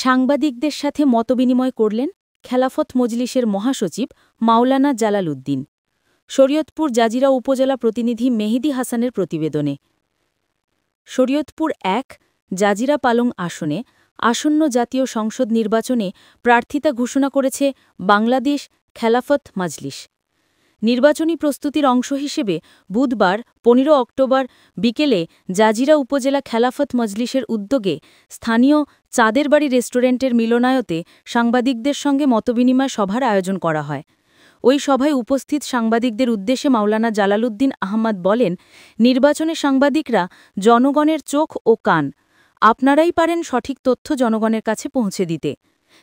সাংবাদিকদের সাথে মতবিনিময় করলেন খেলাফত মজলিসের মহাসচিব মাওলানা জালাল উদ্দিন। শরীয়তপুর জাজিরা উপজেলা প্রতিনিধি মেহেদী হাসানের প্রতিবেদনে। শরীয়তপুর ১ জাজিরা পালং আসনে আসন্ন জাতীয় সংসদ নির্বাচনে প্রার্থিতা ঘোষণা করেছে বাংলাদেশ খেলাফত মজলিস। নির্বাচনী প্রস্তুতির অংশ হিসেবে বুধবার ১৫ অক্টোবর বিকেলে জাজিরা উপজেলা খেলাফত মজলিসের উদ্যোগে স্থানীয় চাঁদের বাড়ি রেস্টুরেন্টের মিলনায়তে সাংবাদিকদের সঙ্গে মতবিনিময় সভার আয়োজন করা হয়। ওই সভায় উপস্থিত সাংবাদিকদের উদ্দেশ্যে মাওলানা জালালউদ্দিন আহমদ বলেন, নির্বাচনে সাংবাদিকরা জনগণের চোখ ও কান। আপনারাই পারেন সঠিক তথ্য জনগণের কাছে পৌঁছে দিতে।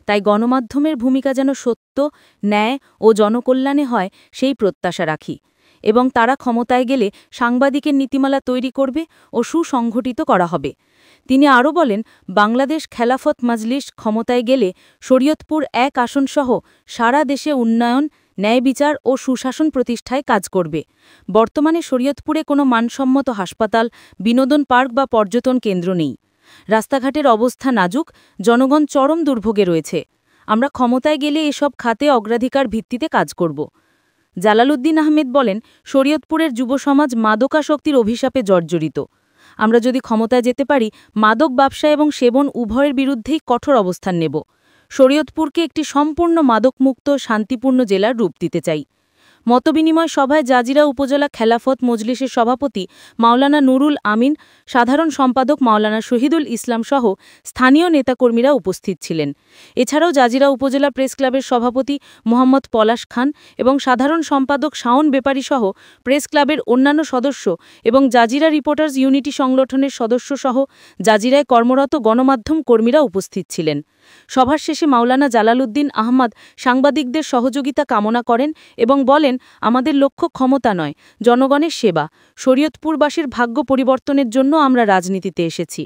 তাই গণমাধ্যমের ভূমিকা যেন সত্য, ন্যায় ও জনকল্যাণে হয় সেই প্রত্যাশা রাখি এবং তারা ক্ষমতায় গেলে সাংবাদিকের নীতিমালা তৈরি করবে ও সুসংগঠিত করা হবে। তিনি আরও বলেন, বাংলাদেশ খেলাফত মজলিস ক্ষমতায় গেলে শরীয়তপুর ১ আসনসহ সারা দেশে উন্নয়ন, ন্যায় বিচার ও সুশাসন প্রতিষ্ঠায় কাজ করবে। বর্তমানে শরীয়তপুরে কোনো মানসম্মত হাসপাতাল, বিনোদন পার্ক বা পর্যটন কেন্দ্র নেই। রাস্তাঘাটের অবস্থা নাজুক, জনগণ চরম দুর্ভোগে রয়েছে। আমরা ক্ষমতায় গেলে এসব খাতে অগ্রাধিকার ভিত্তিতে কাজ করব। জালালউদ্দিন আহমেদ বলেন, শরীয়তপুরের যুবসমাজ মাদকাসক্তির অভিশাপে জর্জরিত। আমরা যদি ক্ষমতায় যেতে পারি, মাদক ব্যবসা এবং সেবন উভয়ের বিরুদ্ধেই কঠোর অবস্থান নেব। শরীয়তপুরকে একটি সম্পূর্ণ মাদকমুক্ত শান্তিপূর্ণ জেলার রূপ দিতে চাই। মতবিনিময় সভায় জাজিরা উপজেলা খেলাফত মজলিসের সভাপতি মাওলানা নুরুল আমিন, সাধারণ সম্পাদক মাওলানা শহীদুল ইসলাম সহ স্থানীয় নেতাকর্মীরা উপস্থিত ছিলেন। এছাড়াও জাজিরা উপজেলা প্রেস ক্লাবের সভাপতি মোহাম্মদ পলাশ খান এবং সাধারণ সম্পাদক শাওন বেপারী সহ প্রেস ক্লাবের অন্যান্য সদস্য এবং জাজিরা রিপোর্টার্স ইউনিটি সংগঠনের সদস্য সহ জাজিরায় কর্মরত গণমাধ্যম কর্মীরা উপস্থিত ছিলেন। সভার শেষে মাওলানা জালালউদ্দিন আহমদ সাংবাদিকদের সহযোগিতা কামনা করেন এবং বলেন, আমাদের লক্ষ্য ক্ষমতা নয়, জনগণের সেবা। শরীয়তপুরবাসীর ভাগ্য পরিবর্তনের জন্য আমরা রাজনীতিতে এসেছি।